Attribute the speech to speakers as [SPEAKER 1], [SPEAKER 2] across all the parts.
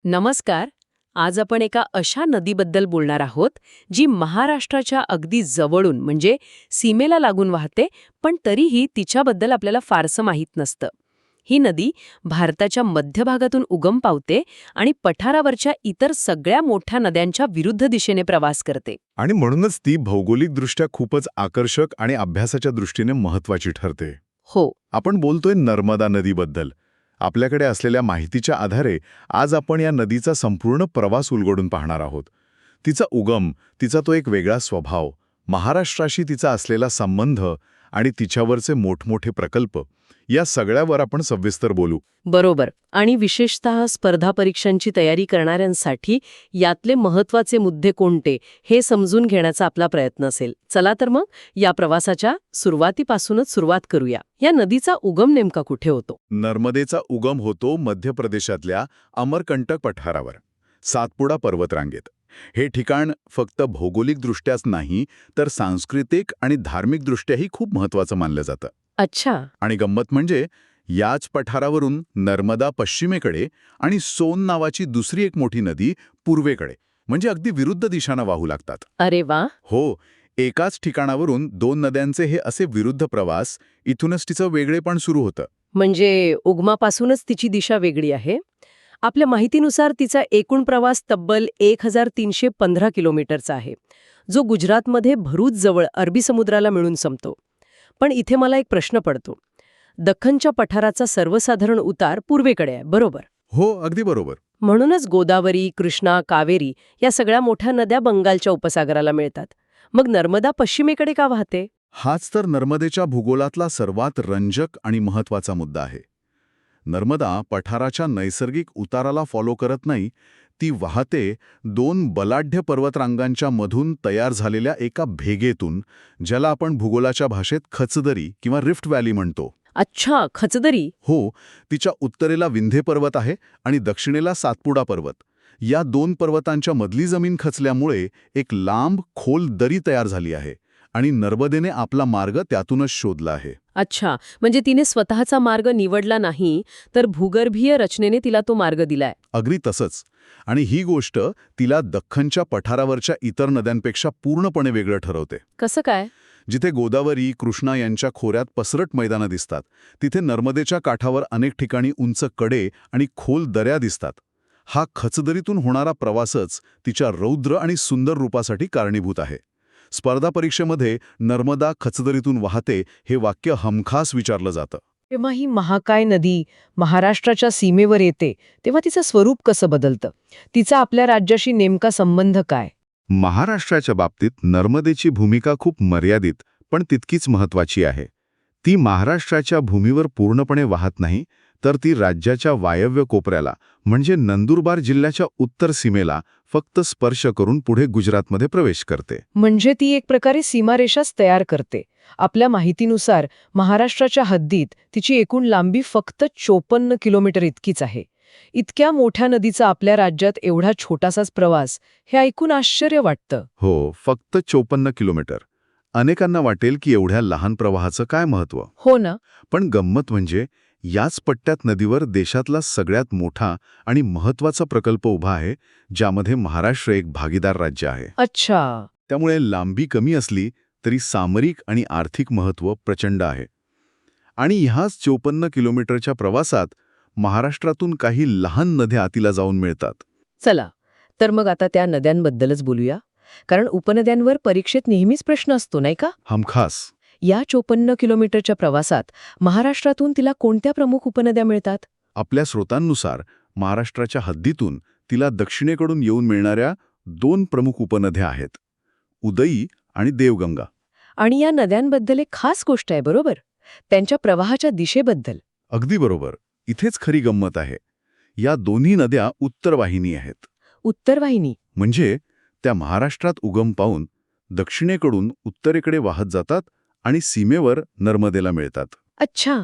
[SPEAKER 1] नमस्कार. आज आपण एका अशा नदीबद्दल बोलणार आहोत जी महाराष्ट्राच्या अगदी जवळून म्हणजे सीमेला लागून वाहते, पण तरीही तिच्याबद्दल आपल्याला फारसं माहीत नसतं. ही नदी भारताच्या मध्य भागातून उगम पावते आणि पठारावरच्या इतर सगळ्या मोठ्या नद्यांच्या विरुद्ध दिशेने प्रवास करते.
[SPEAKER 2] आणि म्हणूनच ती भौगोलिकदृष्ट्या खूपच आकर्षक आणि अभ्यासाच्या दृष्टीने महत्वाची ठरते.
[SPEAKER 1] हो.
[SPEAKER 2] आपण बोलतोय नर्मदा नदीबद्दल. आपल्याकडे असलेल्या माहितीच्या आधारे आज आपण या नदीचा संपूर्ण प्रवास उलगडून पाहणार आहोत. तिचा उगम, तिचा तो एक वेगळा स्वभाव, महाराष्ट्राशी तिचा असलेला संबंध आणि तिच्यावरचे मोठमोठे प्रकल्प, या सगळ्यावर आपण सविस्तर बोलू.
[SPEAKER 1] बरोबर. आणि विशेषतः स्पर्धा परीक्षांची तयारी करणाऱ्यांसाठी यातले महत्त्वाचे मुद्दे कोणते हे समजून घेण्याचा आपला प्रयत्न असेल. चला तर मग या प्रवासाच्या सुरुवातीपासूनच सुरुवात करूया. या नदीचा उगम नेमका कुठे होतो?
[SPEAKER 2] नर्मदेचा उगम होतो मध्य प्रदेशातल्या अमरकंटक पठारावर, सातपुडा पर्वतरांगेत. हे ठिकाण फक्त भौगोलिकदृष्ट्याच नाही, तर सांस्कृतिक आणि धार्मिकदृष्ट्याही खूप महत्त्वाचं मानलं जातं.
[SPEAKER 1] अच्छा.
[SPEAKER 2] आणि गंमत म्हणजे याच पठारावरून नर्मदा पश्चिमेकडे आणि सोन नावाची दुसरी एक मोठी नदी पूर्वेकडे, म्हणजे अगदी विरुद्ध दिशानं वाहू लागतात.
[SPEAKER 1] अरे वा.
[SPEAKER 2] हो, एकाच ठिकाणावरून दोन नद्यांचे हे असे विरुद्ध प्रवास, इथूनच तिचं वेगळेपण सुरू होतं.
[SPEAKER 1] म्हणजे उगमापासूनच तिची दिशा वेगळी आहे. आपल्या माहितीनुसार तिचा एकूण प्रवास तब्बल 1315 किलोमीटरचा आहे, जो गुजरातमध्ये भरूच जवळ अरबी समुद्राला मिळून संपतो. पण इथे मला एक प्रश्न पडतो. दख्खनच्या पठाराचा सर्वसाधारण उतार पूर्वेकडे आहे, बरोबर?
[SPEAKER 2] हो, अगदी बरोबर.
[SPEAKER 1] म्हणूनच गोदावरी, कृष्णा, कावेरी या सगळ्या मोठ्या नद्या बंगालच्या उपसागराला मिळतात. मग नर्मदा पश्चिमेकडे का वाहते?
[SPEAKER 2] हाच तर नर्मदेच्या भूगोलातला सर्वात रंजक आणि महत्त्वाचा मुद्दा आहे. नर्मदा पठाराच्या नैसर्गिक उताराला फॉलो करत नाही, ती वाहते दोन बलाढ्य पर्वतरांगांच्या मधून तयार झालेल्या एका भेगेतून, ज्याला आपण भूगोलाच्या भाषेत खचदरी किंवा रिफ्ट व्हॅली म्हणतो.
[SPEAKER 1] अच्छा, खचदरी.
[SPEAKER 2] हो, तिच्या उत्तरेला विंध्ये पर्वत आहे आणि दक्षिणेला सातपुडा पर्वत. या दोन पर्वतांच्या मधली जमीन खचल्यामुळे एक लांब खोल दरी तयार झाली आहे आणि नर्मदेने आपला मार्ग त्यातूनच शोधला आहे.
[SPEAKER 1] अच्छा, म्हणजे तिने स्वतःचा मार्ग निवडला नाही, तर भूगर्भीय रचनेने तिला तो मार्ग दिलाय.
[SPEAKER 2] अगदी तसंच. आणि ही गोष्ट तिला दख्खनच्या पठारावरच्या इतर नद्यांपेक्षा पूर्णपणे वेगळं ठरवते.
[SPEAKER 1] कसं काय?
[SPEAKER 2] जिथे गोदावरी, कृष्णा यांच्या खोऱ्यात पसरट मैदानं दिसतात, तिथे नर्मदेच्या काठावर अनेक ठिकाणी उंच कडे आणि खोल दऱ्या दिसतात. हा खचदरीतून होणारा प्रवासच तिच्या रौद्र आणि सुंदर रूपासाठी कारणीभूत आहे. स्पर्धा परीक्षेमध्ये नर्मदा खचदरीतून वाहते हे वाक्य हमखास विचारलं जातं.
[SPEAKER 1] जेव्हा ही महाकाय नदी महाराष्ट्राच्या सीमेवर येते, तेव्हा तिचं स्वरूप कसं बदलतं? तिचा आपल्या राज्याशी नेमका संबंध काय?
[SPEAKER 2] महाराष्ट्राच्या बाबतीत नर्मदेची भूमिका खूप मर्यादित पण तितकीच महत्त्वाची आहे. ती महाराष्ट्राच्या भूमीवर पूर्णपणे वाहत नाही, तर ती राज्याच्या वायव्य कोपऱ्याला म्हणजे नंदुरबार जिल्ह्याच्या उत्तर सीमेला फक्त स्पर्श करून पुढे गुजरातमध्ये प्रवेश करते.
[SPEAKER 1] म्हणजे ती एक प्रकारे सीमारेषाच तयार करते. आपल्या माहितीनुसार महाराष्ट्राच्या हद्दीत तिची एकूण लांबी फक्त 54 किलोमीटर इतकीच आहे. इतक्या मोठ्या नदीचा आपल्या राज्यात एवढा छोटासाच प्रवास, हे ऐकून आश्चर्य वाटतं.
[SPEAKER 2] हो, फक्त 54 किलोमीटर. अनेकांना वाटेल की एवढ्या लहान प्रवाहाचं काय महत्त्व.
[SPEAKER 1] हो ना.
[SPEAKER 2] पण गंमत म्हणजे याच पट्ट्यात नदीवर देशातला सगळ्यात मोठा आणि महत्त्वाचा प्रकल्प उभा आहे, ज्यामध्ये महाराष्ट्र एक भागीदार राज्य आहे.
[SPEAKER 1] अच्छा.
[SPEAKER 2] त्यामुळे लांबी कमी असली तरी सामरिक आणि आर्थिक महत्त्व प्रचंड आहे. आणि ह्याच 54 किलोमीटरच्या प्रवासात महाराष्ट्रातून काही लहान नद्या तिला जाऊन मिळतात.
[SPEAKER 1] चला, तर मग आता त्या नद्यांबद्दलच बोलूया. कारण उपनद्यांवर परीक्षेत नेहमीच प्रश्न असतो, नाही का?
[SPEAKER 2] हमखास.
[SPEAKER 1] या 54 किलोमीटरच्या प्रवासात महाराष्ट्रातून तिला कोणत्या प्रमुख उपनद्या मिळतात?
[SPEAKER 2] आपल्या स्रोतांनुसार महाराष्ट्राच्या हद्दीतून तिला दक्षिणेकडून येऊन मिळणाऱ्या दोन प्रमुख उपनद्या आहेत, उदई आणि देवगंगा.
[SPEAKER 1] आणि या नद्यांबद्दल एक खास गोष्ट आहे, बरोबर? त्यांच्या प्रवाहाच्या दिशेबद्दल.
[SPEAKER 2] अगदी बरोबर. इथेच खरी गंमत आहे. या दोन्ही नद्या उत्तरवाहिनी आहेत.
[SPEAKER 1] उत्तरवाहिनी
[SPEAKER 2] म्हणजे त्या महाराष्ट्रात उगम पावून दक्षिणेकडून उत्तरेकडे वाहत जातात आणि सीमेवर नर्मदेला मिळतात.
[SPEAKER 1] अच्छा.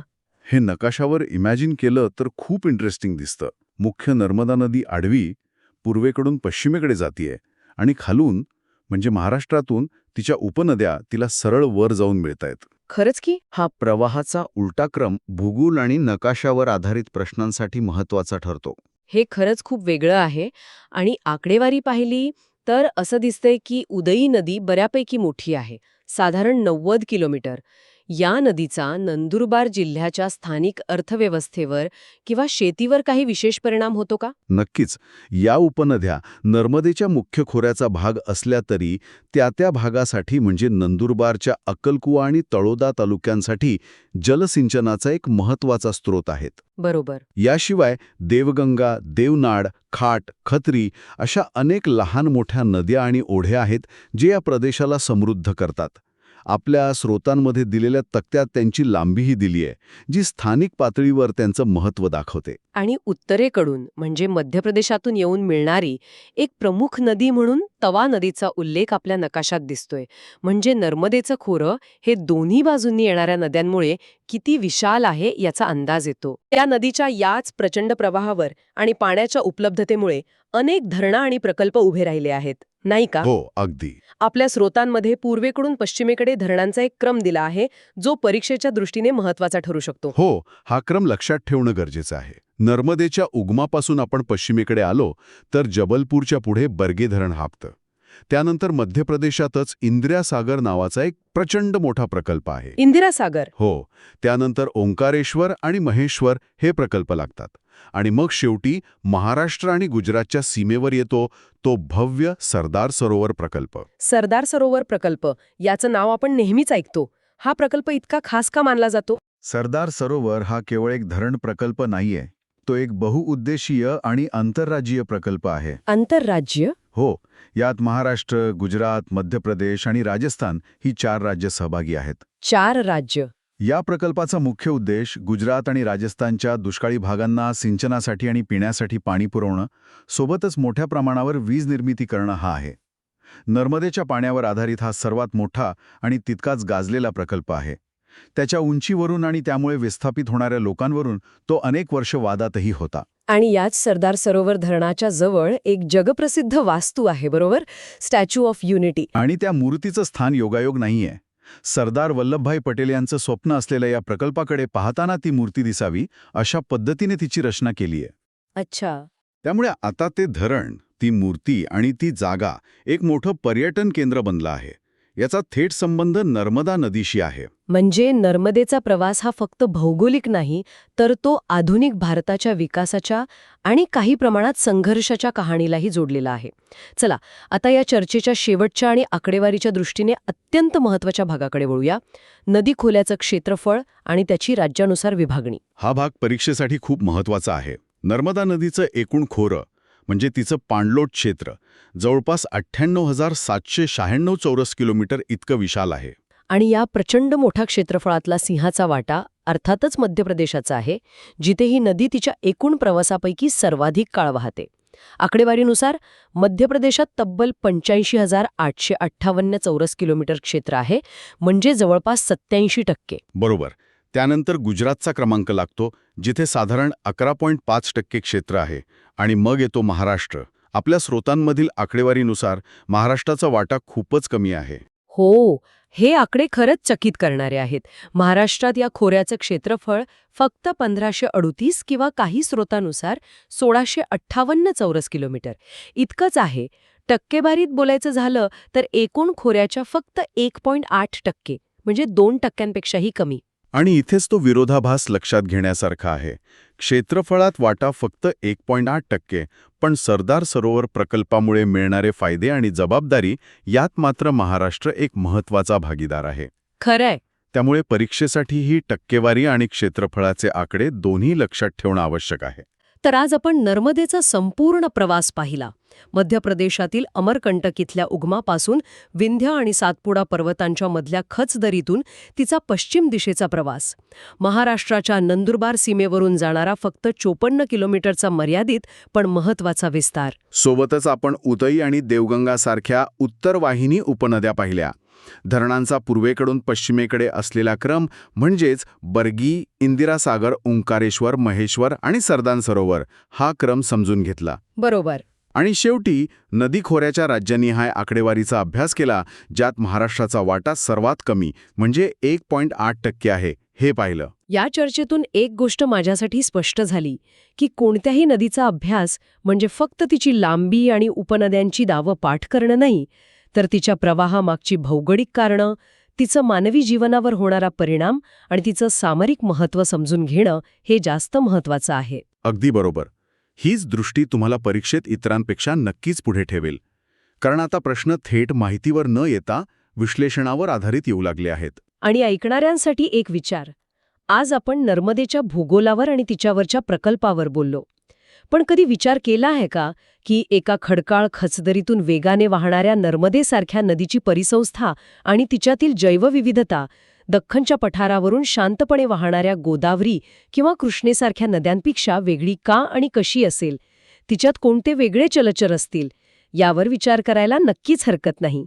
[SPEAKER 2] हे नकाशावर इमॅजिन केलं तर खूप इंटरेस्टिंग दिसतं. मुख्य नर्मदा नदी आडवी पूर्वेकडून पश्चिमेकडे जातीये आणि खालून म्हणजे महाराष्ट्रातून तिच्या उपनद्या तिला सरळ वर जाऊन मिळतायत.
[SPEAKER 1] खरंच की?
[SPEAKER 3] हा प्रवाहाचा उलटा क्रम भूगोल आणि नकाशावर आधारित प्रश्नांसाठी महत्त्वाचा ठरतो.
[SPEAKER 1] हे खरंच खूप वेगळं आहे. आणि आकडेवारी पाहिली तर असं दिसतंय की उदयी नदी बऱ्यापैकी मोठी आहे, साधारण 90 किलोमीटर. या नदीचा नंदुरबार जिल्ह्याच्या स्थानिक अर्थव्यवस्थेवर किंवा शेतीवर काही विशेष परिणाम होतो का?
[SPEAKER 2] नक्कीच. या उपनद्या नर्मदेच्या मुख्य खोऱ्याचा भाग असल्या तरी त्या भागासाठी म्हणजे नंदुरबारच्या अक्कलकुवा आणि तळोदा तालुक्यांसाठी जलसिंचनाचा एक महत्त्वाचा स्रोत आहेत.
[SPEAKER 1] बरोबर.
[SPEAKER 2] याशिवाय देवगंगा, देवनाड, खाट, खत्री अशा अनेक लहान मोठ्या नद्या आणि ओढ्या आहेत जे या प्रदेशाला समृद्ध करतात. आपल्या स्रोतांमध्ये दिलेल्या तक्त्यात त्यांची लांबीही दिली आहे, जी स्थानिक पातळीवर त्यांचं महत्त्व दाखवते.
[SPEAKER 1] आणि उत्तरेकडून म्हणजे मध्य प्रदेशातून येऊन मिळणारी एक प्रमुख नदी म्हणून तवा नदीचा उल्लेख आपल्या नकाशात दिसतोय. म्हणजे नर्मदेचं खोरं हे दोन्ही बाजूंनी येणाऱ्या नद्यांमुळे किती विशाल आहे याचा अंदाज येतो. त्या नदीच्या याच प्रचंड प्रवाहावर आणि पाण्याच्या उपलब्धतेमुळे अनेक धरणं आणि प्रकल्प उभे राहिले आहेत, नाही का?
[SPEAKER 2] हो, अगदी.
[SPEAKER 1] आपल्या स्रोतांमध्ये पूर्वेकडून पश्चिमेकडे धरणांचा एक क्रम दिला आहे, जो परीक्षेच्या दृष्टीने महत्वाचा ठरू शकतो.
[SPEAKER 2] हो, हा क्रम लक्षात ठेवणं गरजेचं आहे. नर्मदेच्या उगमापासून आपण पश्चिमेकडे आलो तर जबलपूरच्या पुढे बर्गे धरण हापतं. त्यानंतर मध्य प्रदेशातच इंदिरा सागर नावाचा एक प्रचंड मोठा प्रकल्प आहे.
[SPEAKER 1] इंदिरा सागर.
[SPEAKER 2] हो, त्यानंतर ओंकारेश्वर आणि महेश्वर हे प्रकल्प लागतात. आणि मग शेवटी महाराष्ट्र आणि गुजरातच्या सीमेवर येतो तो भव्य सरदार सरोवर प्रकल्प.
[SPEAKER 1] सरदार सरोवर प्रकल्प याचं नाव आपण नेहमीच ऐकतो. हा प्रकल्प इतका खास का मानला जातो?
[SPEAKER 2] सरदार सरोवर हा केवळ एक धरण प्रकल्प नाहीये, तो एक बहुउद्देशीय आणि आंतरराज्यीय प्रकल्प आहे.
[SPEAKER 1] आंतरराज्य?
[SPEAKER 2] हो, यात महाराष्ट्र, गुजरात, मध्य प्रदेश आणि राजस्थान ही 4 राज्य सहभागी आहेत.
[SPEAKER 1] 4 राज्य.
[SPEAKER 2] या प्रकल्पाचा मुख्य उद्देश गुजरात आणि राजस्थानच्या दुष्काळी भागांना सिंचनासाठी आणि पिण्यासाठी पाणी पुरवणं, सोबतच मोठ्या प्रमाणावर वीज निर्मिती करणं हा आहे. नर्मदेच्या पाण्यावर आधारित हा सर्वात मोठा आणि तितकाच गाजलेला प्रकल्प आहे. त्याच्या उंचीवरून आणि त्यामुळे विस्थापित होणाऱ्या लोकांवरून तो अनेक वर्ष वादातही होता.
[SPEAKER 1] आणि याच सरदार सरोवर धरणाच्या जवळ एक जगप्रसिद्ध वास्तू आहे, बरोबर? Statue of unity.
[SPEAKER 2] आणि त्या मूर्तीचं स्थान योगायोग नाहीये. सरदार वल्लभभाई पटेल यांचं स्वप्न असलेल्या या प्रकल्पाकडे पाहताना ती मूर्ती दिसावी अशा पद्धतीने तिची रचना केली आहे.
[SPEAKER 1] अच्छा.
[SPEAKER 2] त्यामुळे आता ते धरण, ती मूर्ती आणि ती जागा एक मोठं पर्यटन केंद्र बनलं आहे. याचा थेट संबंध नर्मदा नदीशी आहे.
[SPEAKER 1] म्हणजे नर्मदेचा प्रवास हा फक्त भौगोलिक नाही, तर तो आधुनिक भारताच्या विकासाच्या आणि काही प्रमाणात संघर्षाच्या कहाणीलाही जोडलेला आहे. चला, आता या चर्चेच्या शेवटच्या आणि आकडेवारीच्या दृष्टीने अत्यंत महत्त्वाच्या भागाकडे वळूया. नदी खोल्याचं क्षेत्रफळ आणि त्याची राज्यानुसार विभागणी.
[SPEAKER 2] हा भाग परीक्षेसाठी खूप महत्त्वाचा आहे. नर्मदा नदीचं एकूण खोरं म्हणजे तिचं पाणलोट क्षेत्र जवळपास 98,796 चौरस किलोमीटर इतकं विशाल आहे.
[SPEAKER 1] आणि या प्रचंड मोठ्या क्षेत्रफळातला सिंहाचा वाटा अर्थातच मध्य प्रदेशाचा आहे, जिथे ही नदी तिच्या एकूण प्रवासापैकी सर्वाधिक काळ वाहते. आकडेवारीनुसार मध्य प्रदेशात तब्बल 85,858 चौरस किलोमीटर क्षेत्र आहे, म्हणजे जवळपास 87%.
[SPEAKER 2] बरोबर. त्यानंतर गुजरातचा क्रमांक लागतो, जिथे साधारण 11.5% क्षेत्र आहे. आणि मग येतो महाराष्ट्र. आपल्या स्रोतांमधील आकडेवारीनुसार महाराष्ट्राचा वाटा खूपच कमी आहे.
[SPEAKER 1] हो, हे आकडे खरंच चकित करणारे आहेत. महाराष्ट्रात या खोऱ्याचं क्षेत्रफळ फक्त 1538 किंवा काही स्रोतानुसार 1658 चौरस किलोमीटर इतकंच आहे. टक्केवारीत बोलायचं झालं तर एकूण खोऱ्याच्या फक्त 1.8%, म्हणजे 2%पेक्षाही कमी.
[SPEAKER 2] आणि इथेच तो विरोधाभास लक्षात घेण्यासारखा आहे. क्षेत्रफळात वाटा फक्त 1.8%, पण सरदार सरोवर प्रकल्पामुळे मिळणारे फायदे आणि जबाबदारी यात मात्र महाराष्ट्र एक महत्त्वाचा भागीदार आहे.
[SPEAKER 1] खरंय.
[SPEAKER 2] त्यामुळे परीक्षेसाठी ही टक्केवारी आणि क्षेत्रफळाचे आकडे दोन्ही लक्षात ठेवणं आवश्यक आहे.
[SPEAKER 1] तर आज आपण नर्मदेचा संपूर्ण प्रवास पाहिला. मध्य प्रदेशातील अमरकंटक इथल्या उगमापासून विंध्य आणि सातपुडा पर्वतांच्या मधल्या खचदरीतून तिचा पश्चिम दिशेचा प्रवास, महाराष्ट्राच्या नंदुरबार सीमेवरून जाणारा फक्त 54 किलोमीटरचा मर्यादित पण महत्त्वाचा विस्तार.
[SPEAKER 2] सोबतच आपण उदई आणि देवगंगासारख्या उत्तरवाहिनी उपनद्या पाहिल्या. धरणांचा पूर्वेकडून पश्चिमेकडे असलेला क्रम म्हणजेच बर्गी, इंदिरा सागर, ओंकारेश्वर, महेश्वर आणि सरदार सरोवर हा क्रम समजून घेतला.
[SPEAKER 1] बरोबर.
[SPEAKER 2] आणि शेवटी नदी खोऱ्याच्या राज्यनिहाय आकडेवारीचा अभ्यास केला, ज्यात महाराष्ट्राचा वाटा सर्वात कमी म्हणजे 1.8% आहे, हे पाहिलं.
[SPEAKER 1] या चर्चेतून एक गोष्ट माझ्यासाठी स्पष्ट झाली की कोणत्याही नदीचा अभ्यास म्हणजे फक्त तिची लांबी आणि उपनद्यांची दावं पाठ करणं नाही, तर तिच्या प्रवाहामागची भौगोलिक कारणं, तिचं मानवी जीवनावर होणारा परिणाम आणि तिचं सामरिक महत्त्व समजून घेणं हे जास्त महत्त्वाचं आहे.
[SPEAKER 2] अगदी बरोबर. हीच दृष्टी तुम्हाला परीक्षेत इतरांपेक्षा नक्कीच पुढे ठेवेल. कारण आता प्रश्न थेट माहितीवर न येता विश्लेषणावर आधारित येऊ लागले आहेत.
[SPEAKER 1] आणि ऐकणाऱ्यांसाठी एक विचार. आज आपण नर्मदेच्या भूगोलावर आणि तिच्यावरच्या प्रकल्पावर बोललो. पण कधी विचार केला आहे का की एका खडकाळ खचदरीतून वेगाने वाहणाऱ्या नर्मदेसारख्या नदीची परिसंस्था आणि तिच्यातील जैवविविधता दख्खनच्या पठारावरून शांतपणे वाहणाऱ्या गोदावरी किंवा कृष्णेसारख्या नद्यांपेक्षा वेगळी का आणि कशी असेल? तिच्यात कोणते वेगळे चलचर असतील? यावर विचार करायला नक्कीच हरकत नाही.